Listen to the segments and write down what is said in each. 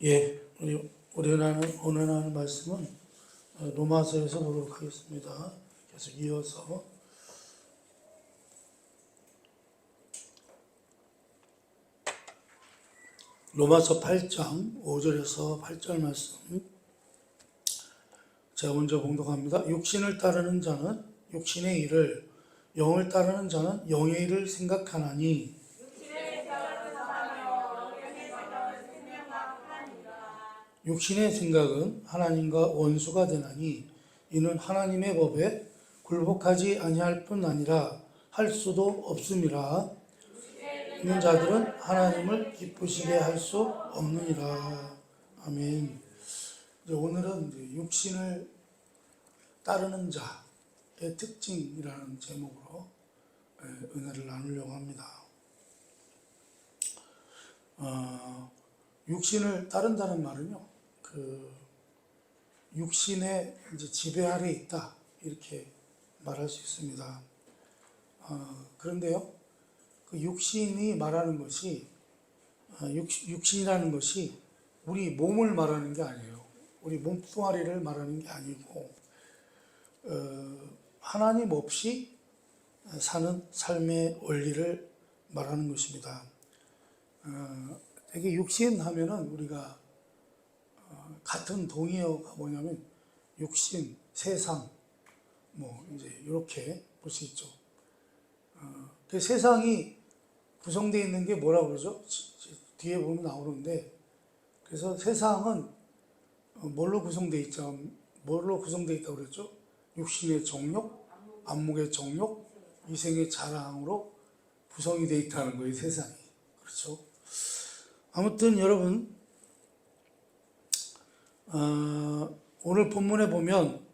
예, 오늘 하는 말씀은 로마서에서 보도록 하겠습니다. 계속 이어서 로마서 8장 5절에서 8절 말씀 제가 먼저 봉독합니다. 육신을 따르는 자는 육신의 일을, 영을 따르는 자는 영의 일을 생각하나니 육신의 생각은 하나님과 원수가 되나니 이는 하나님의 법에 굴복하지 아니할 뿐 아니라 할 수도 없음이라. 있는 자들은 하나님을 기쁘시게 할 수 없느니라. 아멘. 오늘은 육신을 따르는 자의 특징이라는 제목으로 은혜를 나누려고 합니다. 육신을 따른다는 말은요, 육신의 이제 지배 아래 있다, 이렇게 말할 수 있습니다. 그런데요, 그 육신이 말하는 것이, 육신이라는 것이 우리 몸을 말하는 게 아니에요. 우리 몸뚱아리를 말하는 게 아니고, 하나님 없이 사는 삶의 원리를 말하는 것입니다. 되게 육신 하면은 우리가 같은 동의어가 뭐냐면 육신, 세상, 뭐 이제 이렇게 볼 수 있죠. 그 세상이 구성되어 있는 게 뭐라고 그러죠? 뒤에 보면 나오는데, 그래서 세상은 뭘로 구성되어 있죠? 뭘로 구성되어 있다고 그랬죠? 육신의 정욕, 안목의 정욕, 이생의 자랑으로 구성이 되어 있다는 거예요, 세상이. 그렇죠? 아무튼 여러분, 오늘 본문에 보면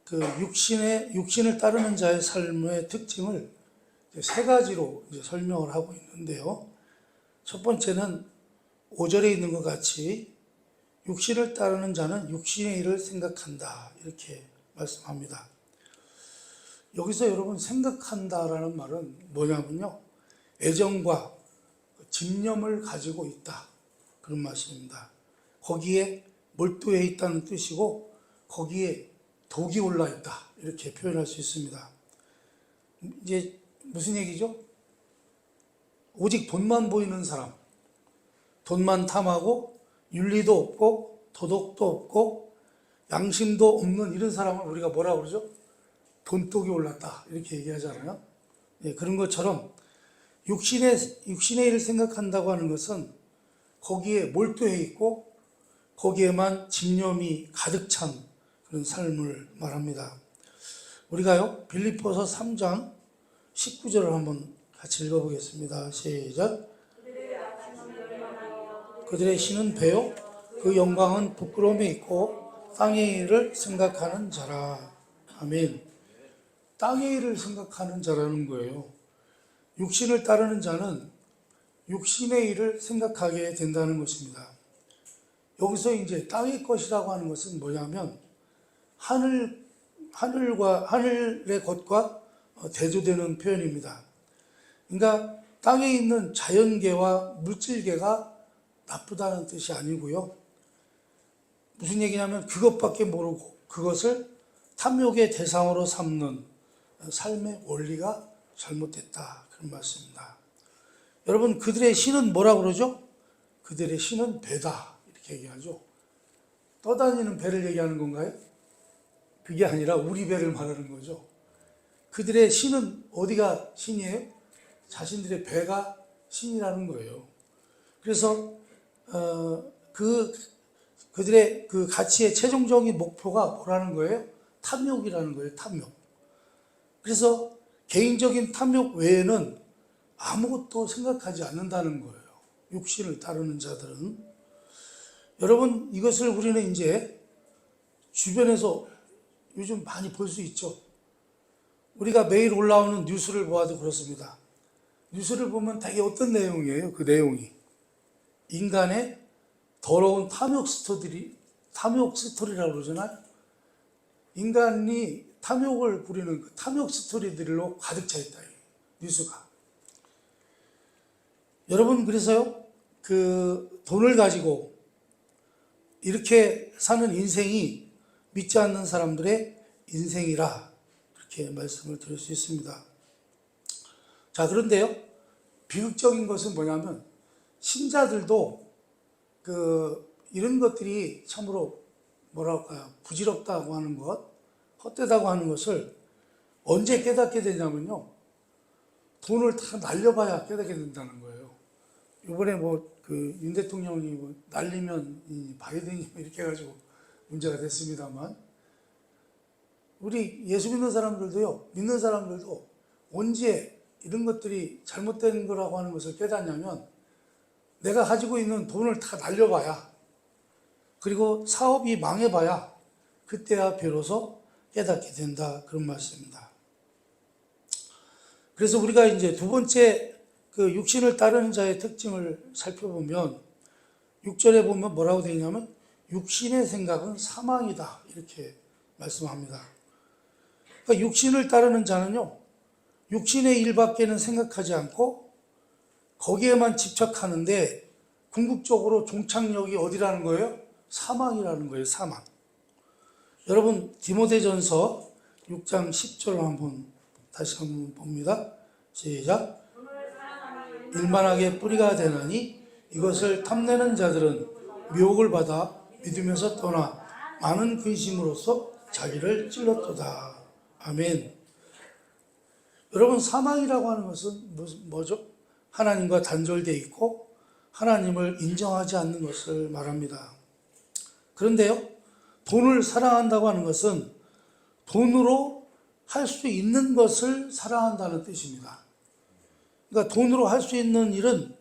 그 육신을 따르는 자의 삶의 특징을 세 가지로 이제 설명을 하고 있는데요. 첫 번째는 5절에 있는 것 같이 육신을 따르는 자는 육신의 일을 생각한다, 이렇게 말씀합니다. 여기서 여러분, 생각한다라는 말은 뭐냐면요, 애정과 집념을 가지고 있다, 그런 말씀입니다. 거기에 몰두해 있다는 뜻이고, 거기에 독이 올라 있다, 이렇게 표현할 수 있습니다. 이제 무슨 얘기죠? 오직 돈만 보이는 사람, 돈만 탐하고 윤리도 없고 도덕도 없고 양심도 없는 이런 사람을 우리가 뭐라고 그러죠? 돈독이 올랐다, 이렇게 얘기하잖아요. 예, 그런 것처럼 육신의 일을 생각한다고 하는 것은 거기에 몰두해 있고 거기에만 집념이 가득 찬 그런 삶을 말합니다. 우리가요, 빌립보서 3장 19절을 한번 같이 읽어보겠습니다. 시작. 그들의 신은 배요, 그 영광은 부끄러움에 있고 땅의 일을 생각하는 자라. 아멘. 땅의 일을 생각하는 자라는 거예요. 육신을 따르는 자는 육신의 일을 생각하게 된다는 것입니다. 여기서 이제 땅의 것이라고 하는 것은 뭐냐면 하늘의 것과 대조되는 표현입니다. 그러니까 땅에 있는 자연계와 물질계가 나쁘다는 뜻이 아니고요. 무슨 얘기냐면 그것밖에 모르고 그것을 탐욕의 대상으로 삼는 삶의 원리가 잘못됐다, 그런 말씀입니다. 여러분, 그들의 신은 뭐라고 그러죠? 그들의 신은 배다, 이렇게 얘기하죠. 떠다니는 배를 얘기하는 건가요? 그게 아니라 우리 배를 말하는 거죠. 그들의 신은 어디가 신이에요? 자신들의 배가 신이라는 거예요. 그래서 그들의 그 가치의 최종적인 목표가 뭐라는 거예요? 탐욕이라는 거예요, 탐욕. 그래서 개인적인 탐욕 외에는 아무것도 생각하지 않는다는 거예요, 육신을 따르는 자들은. 여러분, 이것을 우리는 이제 주변에서 요즘 많이 볼 수 있죠. 우리가 매일 올라오는 뉴스를 보아도 그렇습니다. 뉴스를 보면 되게 어떤 내용이에요? 그 내용이 인간의 더러운 탐욕 스토리라고 그러잖아요. 인간이 탐욕을 부리는 그 탐욕 스토리들로 가득 차 있다, 뉴스가. 여러분, 그래서요, 그 돈을 가지고 이렇게 사는 인생이 믿지 않는 사람들의 인생이라 그렇게 말씀을 드릴 수 있습니다. 자, 그런데요, 비극적인 것은 뭐냐면 신자들도 이런 것들이 참으로 뭐랄까요, 부질없다고 하는 것, 헛되다고 하는 것을 언제 깨닫게 되냐면요, 돈을 다 날려봐야 깨닫게 된다는 거예요. 이번에 윤 대통령이 날리면 이 바이든이 이렇게 해가지고 문제가 됐습니다만, 우리 예수 믿는 사람들도요, 믿는 사람들도 언제 이런 것들이 잘못된 거라고 하는 것을 깨닫냐면, 내가 가지고 있는 돈을 다 날려봐야, 그리고 사업이 망해봐야 그때야 비로소 깨닫게 된다, 그런 말씀입니다. 그래서 우리가 이제 두 번째 육신을 따르는 자의 특징을 살펴보면 6절에 보면 뭐라고 되어 있냐면 육신의 생각은 사망이다, 이렇게 말씀합니다. 그러니까 육신을 따르는 자는요, 육신의 일밖에는 생각하지 않고 거기에만 집착하는데 궁극적으로 종착역이 어디라는 거예요? 사망이라는 거예요, 사망. 여러분, 디모데전서 6장 10절 다시 한번 봅니다. 시작. 일만하게 뿌리가 되나니 이것을 탐내는 자들은 미혹을 받아 믿으면서 떠나 많은 근심으로써 자기를 찔렀도다. 아멘. 여러분, 사망이라고 하는 것은 뭐죠? 하나님과 단절되어 있고 하나님을 인정하지 않는 것을 말합니다. 그런데요, 돈을 사랑한다고 하는 것은 돈으로 할 수 있는 것을 사랑한다는 뜻입니다. 그러니까 돈으로 할 수 있는 일은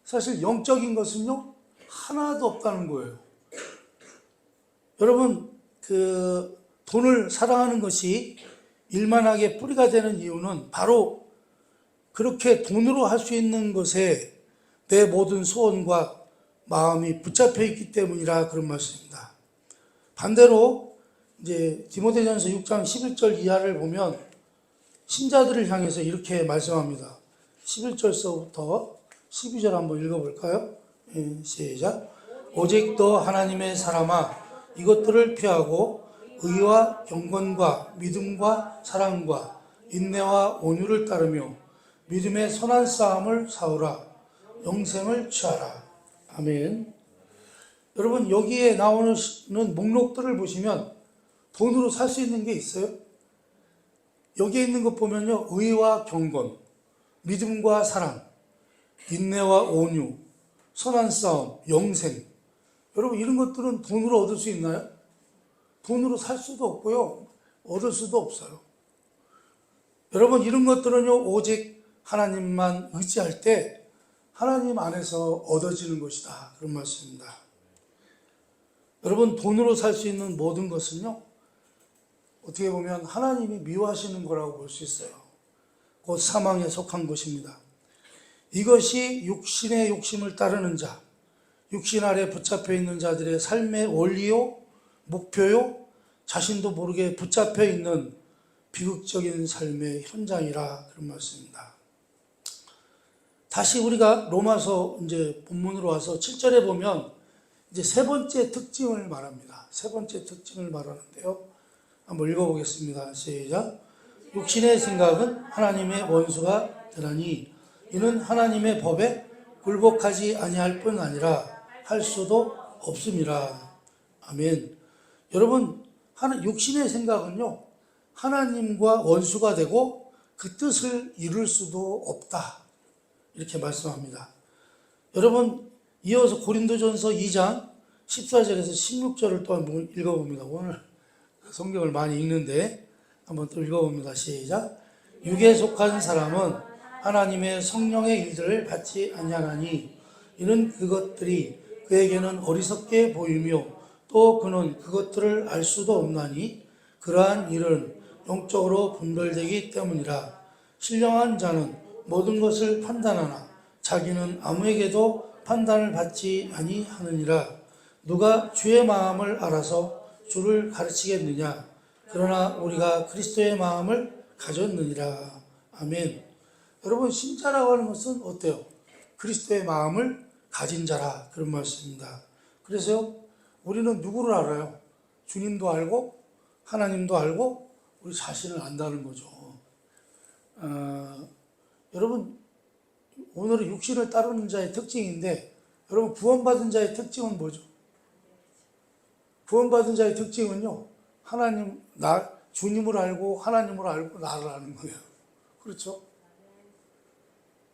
사실 영적인 것은요, 하나도 없다는 거예요. 여러분, 돈을 사랑하는 것이 일만하게 뿌리가 되는 이유는 바로 그렇게 돈으로 할 수 있는 것에 내 모든 소원과 마음이 붙잡혀 있기 때문이라 그런 말씀입니다. 반대로 이제 디모데전서 6장 11절 이하를 보면 신자들을 향해서 이렇게 말씀합니다. 11절서부터 12절 한번 읽어볼까요? 시작. 오직 너 하나님의 사람아, 이것들을 피하고 의와 경건과 믿음과 사랑과 인내와 온유를 따르며 믿음의 선한 싸움을 싸우라. 영생을 취하라. 아멘. 여러분, 여기에 나오는 목록들을 보시면 돈으로 살 수 있는 게 있어요? 여기에 있는 것 보면요, 의와 경건, 믿음과 사랑, 인내와 온유, 선한 싸움, 영생. 여러분, 이런 것들은 돈으로 얻을 수 있나요? 돈으로 살 수도 없고요, 얻을 수도 없어요. 여러분, 이런 것들은요, 오직 하나님만 의지할 때 하나님 안에서 얻어지는 것이다, 그런 말씀입니다. 여러분, 돈으로 살 수 있는 모든 것은요, 어떻게 보면 하나님이 미워하시는 거라고 볼 수 있어요. 곧 사망에 속한 것입니다. 이것이 육신의 욕심을 따르는 자, 육신 아래 붙잡혀 있는 자들의 삶의 원리요, 목표요, 자신도 모르게 붙잡혀 있는 비극적인 삶의 현장이라 그런 말씀입니다. 다시 우리가 로마서 이제 본문으로 와서 7절에 보면 이제 세 번째 특징을 말합니다. 세 번째 특징을 말하는데요. 한번 읽어보겠습니다. 시작. 육신의 생각은 하나님의 원수가 되나니 이는 하나님의 법에 굴복하지 아니할 뿐 아니라 할 수도 없음이라. 아멘. 여러분, 육신의 생각은요, 하나님과 원수가 되고 그 뜻을 이룰 수도 없다, 이렇게 말씀합니다. 여러분, 이어서 고린도전서 2장 14절에서 16절을 또 한번 읽어봅니다. 오늘 성경을 많이 읽는데 한번 또 읽어봅니다. 시작. 육에 속한 사람은 하나님의 성령의 일들을 받지 아니하나니 이는 그것들이 그에게는 어리석게 보이며 또 그는 그것들을 알 수도 없나니 그러한 일은 영적으로 분별되기 때문이라. 신령한 자는 모든 것을 판단하나 자기는 아무에게도 판단을 받지 아니하느니라. 누가 주의 마음을 알아서 주를 가르치겠느냐. 그러나 우리가 그리스도의 마음을 가졌느니라. 아멘. 여러분, 신자라고 하는 것은 어때요? 그리스도의 마음을 가진 자라, 그런 말씀입니다. 그래서 우리는 누구를 알아요? 주님도 알고 하나님도 알고 우리 자신을 안다는 거죠. 여러분, 오늘은 육신을 따르는 자의 특징인데, 여러분 구원받은 자의 특징은 뭐죠? 구원받은 자의 특징은요, 주님을 알고 하나님을 알고 나를 아는 거예요. 그렇죠?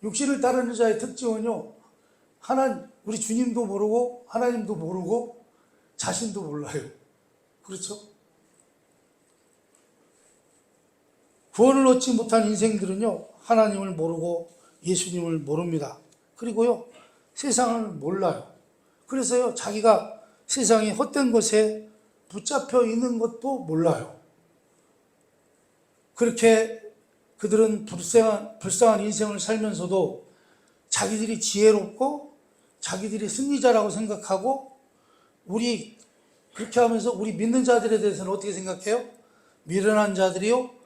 육신을 따르는 자의 특징은요, 우리 주님도 모르고 하나님도 모르고 자신도 몰라요. 그렇죠? 구원을 얻지 못한 인생들은요, 하나님을 모르고 예수님을 모릅니다. 그리고요, 세상을 몰라요. 그래서요, 자기가 세상의 헛된 것에 붙잡혀 있는 것도 몰라요. 그렇게 그들은 불쌍한 인생을 살면서도 자기들이 지혜롭고 자기들이 승리자라고 생각하고, 그렇게 하면서 우리 믿는 자들에 대해서는 어떻게 생각해요? 미련한 자들이요,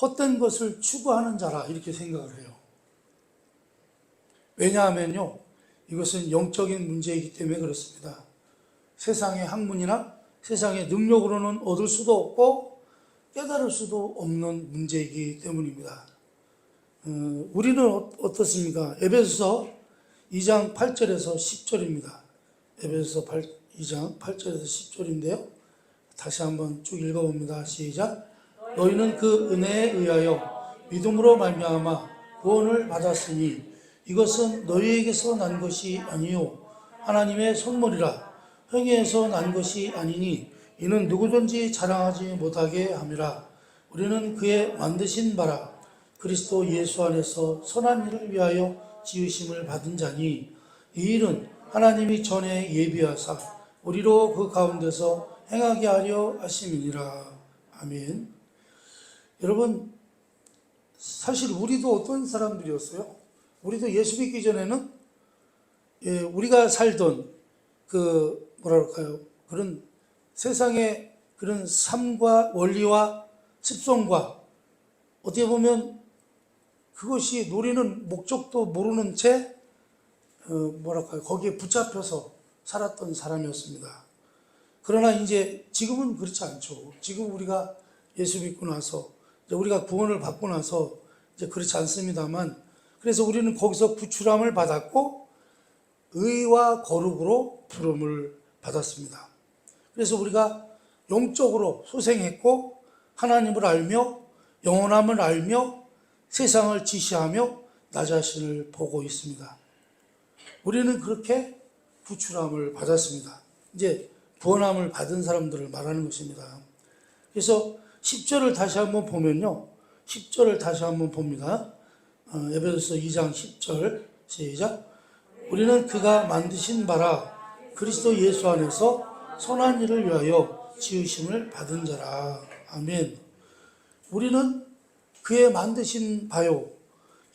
헛된 것을 추구하는 자라, 이렇게 생각을 해요. 왜냐하면요, 이것은 영적인 문제이기 때문에 그렇습니다. 세상의 학문이나 세상의 능력으로는 얻을 수도 없고 깨달을 수도 없는 문제이기 때문입니다. 우리는 어떻습니까? 에베소서 2장 8절에서 10절입니다. 에베소서 2장 8절에서 10절인데요. 다시 한번 쭉 읽어봅니다. 시작. 너희는 그 은혜에 의하여 믿음으로 말미암아 구원을 받았으니 이것은 너희에게서 난 것이 아니요 하나님의 선물이라. 행위에서 난 것이 아니니 이는 누구든지 자랑하지 못하게 함이라. 우리는 그의 만드신 바라 그리스도 예수 안에서 선한 일을 위하여 지으심을 받은 자니 이 일은 하나님이 전에 예비하사 우리로 그 가운데서 행하게 하려 하심이니라. 아멘. 여러분, 사실 우리도 어떤 사람들이었어요? 우리도 예수 믿기 전에는 우리가 살던 그런 세상의 그런 삶과 원리와 습성과 어떻게 보면 그것이 노리는 목적도 모르는 채 거기에 붙잡혀서 살았던 사람이었습니다. 그러나 이제 지금은 그렇지 않죠. 지금 우리가 예수 믿고 나서 우리가 구원을 받고 나서 이제 그렇지 않습니다만, 그래서 우리는 거기서 구출함을 받았고 의와 거룩으로 부름을 받았습니다. 그래서 우리가 영적으로 소생했고 하나님을 알며 영원함을 알며 세상을 지시하며 나 자신을 보고 있습니다. 우리는 그렇게 구출함을 받았습니다. 이제 구원함을 받은 사람들을 말하는 것입니다. 그래서 10절을 다시 한번 보면요. 10절을 다시 한번 봅니다. 에베소서 2장 10절 시작. 우리는 그가 만드신 바라 그리스도 예수 안에서 선한 일을 위하여 지으심을 받은 자라. 아멘. 우리는 그의 만드신 바요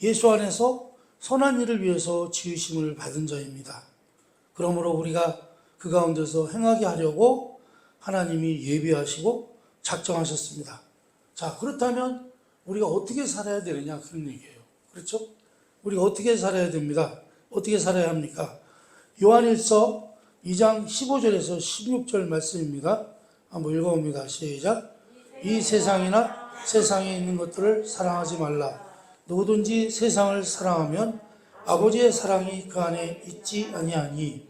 예수 안에서 선한 일을 위해서 지으심을 받은 자입니다. 그러므로 우리가 그 가운데서 행하게 하려고 하나님이 예비하시고 작정하셨습니다. 자, 그렇다면 우리가 어떻게 살아야 되느냐, 그런 얘기예요. 그렇죠? 우리가 어떻게 살아야 됩니다. 어떻게 살아야 합니까? 요한일서 2장 15절에서 16절 말씀입니다. 한번 읽어봅니다. 시작. 이 세상이나 세상에 있는 것들을 사랑하지 말라. 누구든지 세상을 사랑하면 아버지의 사랑이 그 안에 있지 아니하니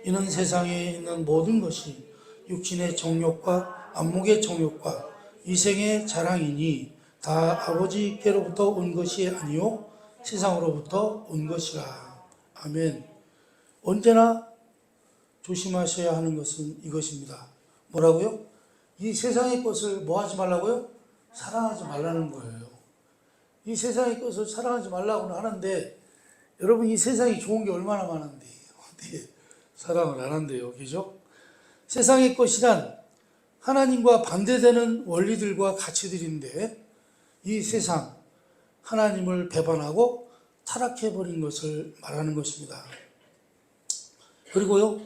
이는 세상에 있는 모든 것이 육신의 정욕과 안목의 정욕과 이생의 자랑이니 다 아버지께로부터 온 것이 아니요 세상으로부터 온 것이라. 아멘. 언제나 조심하셔야 하는 것은 이것입니다. 뭐라고요? 이 세상의 것을 뭐 하지 말라고요? 사랑하지 말라는 거예요. 이 세상의 것을 사랑하지 말라고는 하는데, 여러분 이 세상이 좋은 게 얼마나 많은데 어떻게 사랑을 안 한대요. 그죠? 세상의 것이란 하나님과 반대되는 원리들과 가치들인데, 이 세상 하나님을 배반하고 타락해버린 것을 말하는 것입니다. 그리고요,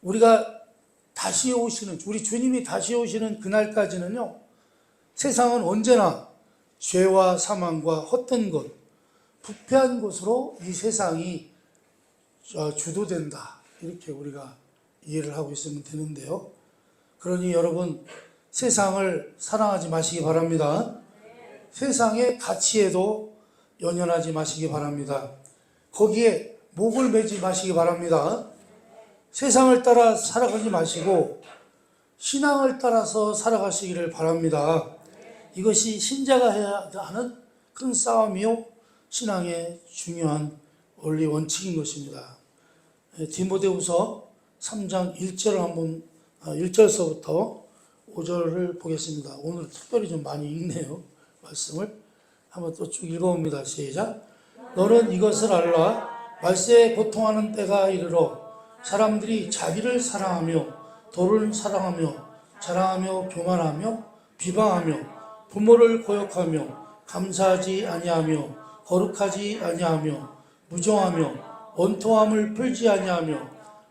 우리가 다시 오시는, 우리 주님이 다시 오시는 그날까지는요, 세상은 언제나 죄와 사망과 헛된 것, 부패한 것으로 이 세상이 주도된다. 이렇게 우리가 이해를 하고 있으면 되는데요. 그러니 여러분 세상을 사랑하지 마시기 바랍니다. 세상의 가치에도 연연하지 마시기 바랍니다. 거기에 목을 매지 마시기 바랍니다. 세상을 따라 살아가지 마시고 신앙을 따라서 살아가시기를 바랍니다. 이것이 신자가 해야 하는 큰 싸움이요 신앙의 중요한 원리 원칙인 것입니다. 디모데후서 3장 1절을 한번 1절서부터 5절을 보겠습니다. 오늘 특별히 좀 많이 읽네요. 말씀을 한번 또 쭉 읽어봅니다. 시작. 너는 이것을 알라. 말세에 고통하는 때가 이르러 사람들이 자기를 사랑하며 돈을 사랑하며 자랑하며 교만하며 비방하며 부모를 거역하며 감사하지 아니하며 거룩하지 아니하며 무정하며 원통함을 풀지 아니하며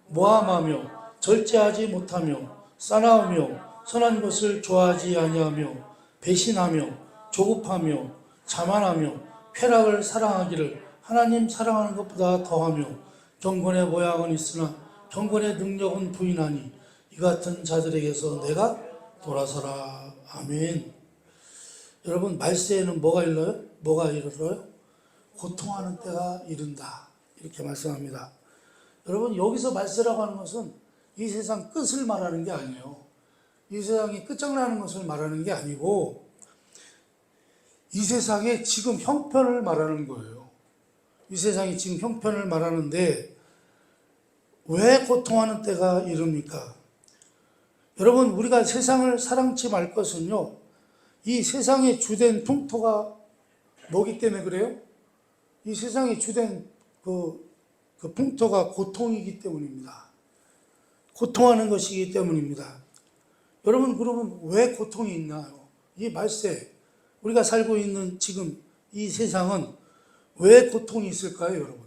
모함하며 절제하지 못하며 싸나우며 선한 것을 좋아하지 아니하며 배신하며 조급하며 자만하며 쾌락을 사랑하기를 하나님 사랑하는 것보다 더하며 경건의 모양은 있으나 경건의 능력은 부인하니 이 같은 자들에게서 내가 돌아서라. 아멘. 여러분 말세에는 뭐가 일러요? 뭐가 이르러요? 고통하는 때가 이른다. 이렇게 말씀합니다. 여러분 여기서 말세라고 하는 것은 이 세상 끝을 말하는 게 아니에요. 이 세상이 끝장나는 것을 말하는 게 아니고 이 세상의 지금 형편을 말하는 거예요. 이 세상이 지금 형편을 말하는데 왜 고통하는 때가 이릅니까? 여러분 우리가 세상을 사랑치 말 것은요. 이 세상의 주된 풍토가 뭐기 때문에 그래요? 이 세상의 주된 그 풍토가 고통이기 때문입니다. 고통하는 것이기 때문입니다. 여러분 그러면 왜 고통이 있나요? 이 말세 우리가 살고 있는 지금 이 세상은 왜 고통이 있을까요, 여러분?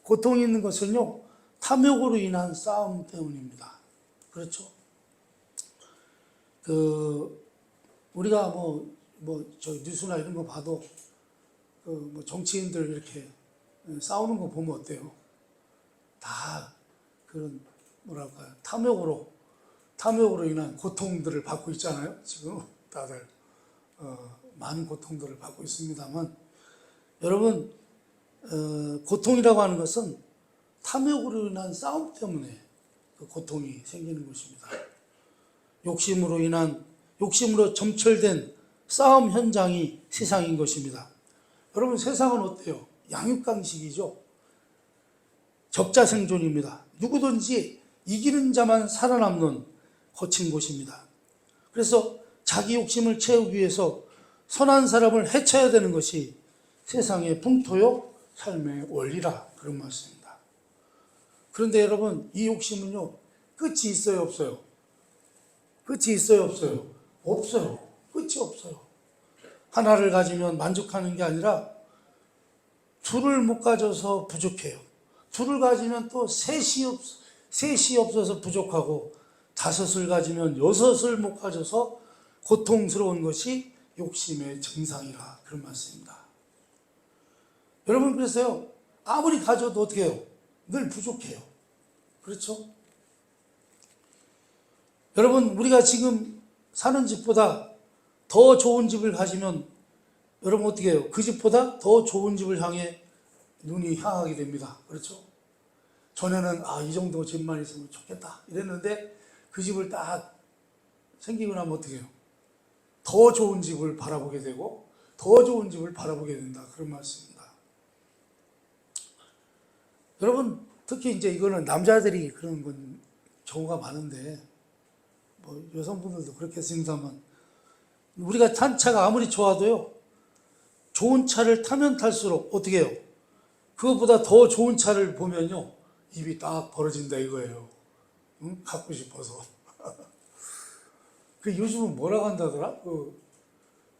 고통이 있는 것은요, 탐욕으로 인한 싸움 때문입니다. 그렇죠? 우리가 저 뉴스나 이런 거 봐도, 정치인들 이렇게 싸우는 거 보면 어때요? 다 그런, 탐욕으로 인한 고통들을 받고 있잖아요, 지금 다들. 많은 고통들을 받고 있습니다만 여러분 고통이라고 하는 것은 탐욕으로 인한 싸움 때문에 그 고통이 생기는 것입니다. 욕심으로 점철된 싸움 현장이 세상인 것입니다. 여러분 세상은 어때요? 양육강식이죠. 적자생존입니다. 누구든지 이기는 자만 살아남는 거친 곳입니다. 그래서 자기 욕심을 채우기 위해서 선한 사람을 해쳐야 되는 것이 세상의 풍토요 삶의 원리라 그런 말씀입니다. 그런데 여러분 이 욕심은요 끝이 있어요 없어요? 끝이 있어요 없어요? 없어요. 끝이 없어요. 하나를 가지면 만족하는 게 아니라 둘을 못 가져서 부족해요. 둘을 가지면 또 셋이 없어서 부족하고 다섯을 가지면 여섯을 못 가져서 고통스러운 것이 욕심의 증상이라 그런 말씀입니다. 여러분 그래서요 아무리 가져도 어떻게 해요? 늘 부족해요. 그렇죠? 여러분 우리가 지금 사는 집보다 더 좋은 집을 가지면 여러분 어떻게 해요? 그 집보다 더 좋은 집을 향해 눈이 향하게 됩니다. 그렇죠? 전에는 이 정도 집만 있으면 좋겠다 이랬는데 그 집을 딱 생기고 나면 어떻게 해요? 더 좋은 집을 바라보게 되고 더 좋은 집을 바라보게 된다. 그런 말씀입니다. 여러분 특히 이제 이거는 남자들이 그런 건 경우가 많은데 여성분들도 그렇겠습니다만 우리가 탄 차가 아무리 좋아도요 좋은 차를 타면 탈수록 어떻게 해요? 그것보다 더 좋은 차를 보면요 입이 딱 벌어진다 이거예요. 응? 갖고 싶어서. 그 요즘은 뭐라고 한다더라?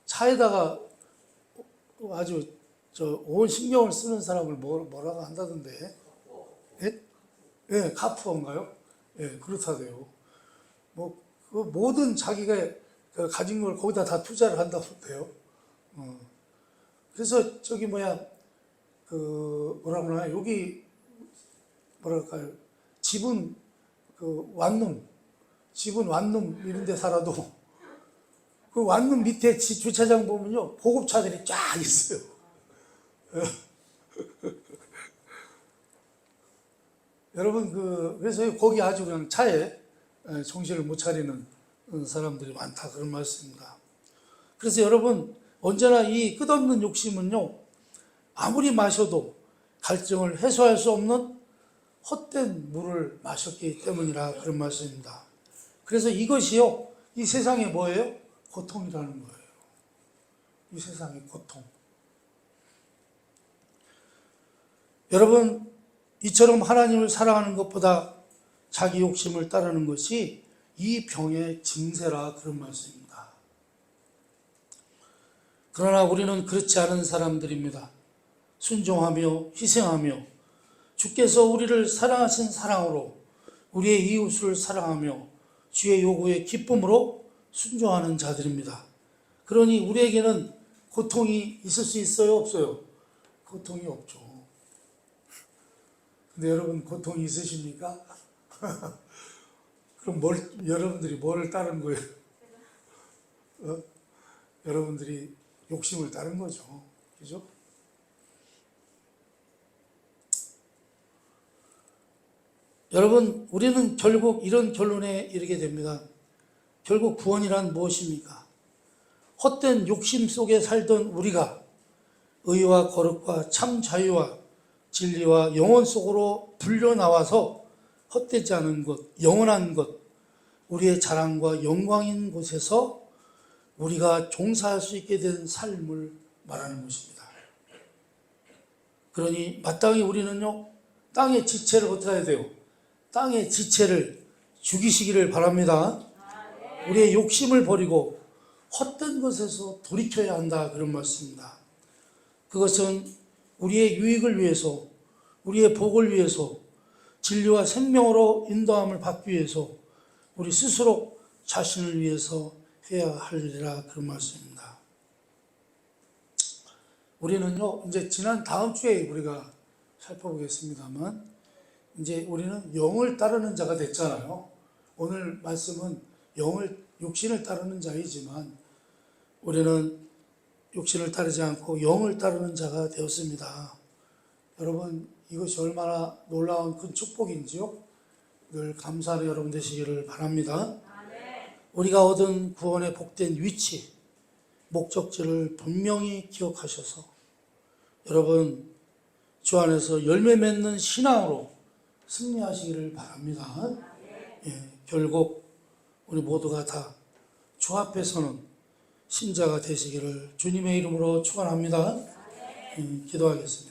차에다가 아주 온 신경을 쓰는 사람을 뭐라고 한다던데? 예? 예, 카푸어인가요? 예, 그렇다대요. 그 모든 자기가 가진 걸 거기다 다 투자를 한다고 그래요. 그래서 뭐라고 하나, 여기, 집은 그 완룸, 집은 완룸 이런 데 살아도 그 완룸 밑에 주차장 보면요, 고급차들이 쫙 있어요. 여러분, 그래서 거기 아주 그냥 차에 정신을 못 차리는 사람들이 많다. 그런 말씀입니다. 그래서 여러분, 언제나 이 끝없는 욕심은요, 아무리 마셔도 갈증을 해소할 수 없는 헛된 물을 마셨기 때문이라 그런 말씀입니다. 그래서 이것이요, 이 세상에 뭐예요? 고통이라는 거예요. 이 세상의 고통. 여러분, 이처럼 하나님을 사랑하는 것보다 자기 욕심을 따르는 것이 이 병의 증세라 그런 말씀입니다. 그러나 우리는 그렇지 않은 사람들입니다. 순종하며 희생하며 주께서 우리를 사랑하신 사랑으로 우리의 이웃을 사랑하며 주의 요구에 기쁨으로 순종하는 자들입니다. 그러니 우리에게는 고통이 있을 수 있어요? 없어요? 고통이 없죠. 근데 여러분 고통이 있으십니까? 그럼 여러분들이 뭐를 따른 거예요? 여러분들이 욕심을 따른 거죠. 그죠? 여러분, 우리는 결국 이런 결론에 이르게 됩니다. 결국 구원이란 무엇입니까? 헛된 욕심 속에 살던 우리가 의와 거룩과 참 자유와 진리와 영원 속으로 불려나와서 헛되지 않은 것, 영원한 것, 우리의 자랑과 영광인 곳에서 우리가 종사할 수 있게 된 삶을 말하는 것입니다. 그러니 마땅히 우리는요, 땅의 지체를 어떻게 해야 돼요? 땅의 지체를 죽이시기를 바랍니다. 우리의 욕심을 버리고 헛된 것에서 돌이켜야 한다 그런 말씀입니다. 그것은 우리의 유익을 위해서, 우리의 복을 위해서, 진리와 생명으로 인도함을 받기 위해서 우리 스스로 자신을 위해서 해야 할 일이라 그런 말씀입니다. 우리는요, 이제 지난 다음 주에 우리가 살펴보겠습니다만, 이제 우리는 영을 따르는 자가 됐잖아요. 오늘 말씀은 육신을 따르는 자이지만 우리는 육신을 따르지 않고 영을 따르는 자가 되었습니다. 여러분, 이것이 얼마나 놀라운 큰 축복인지요? 늘 감사하는 여러분 되시기를 바랍니다. 우리가 얻은 구원의 복된 위치, 목적지를 분명히 기억하셔서 여러분 주 안에서 열매 맺는 신앙으로 승리하시기를 바랍니다. 결국 우리 모두가 다 주 앞에서는 신자가 되시기를 주님의 이름으로 축원합니다. 기도하겠습니다.